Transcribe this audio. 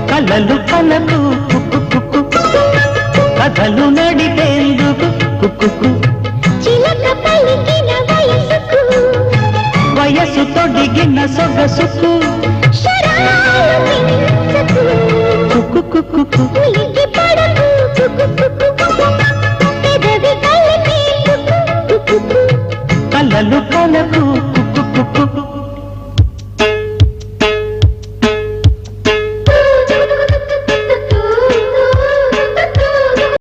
కలలు కలకు కథలు నడిపేందుకు చిలక పలికిన వయసుకు వయసు తొడిగిన సొగసుకు శరాలు కుక్కు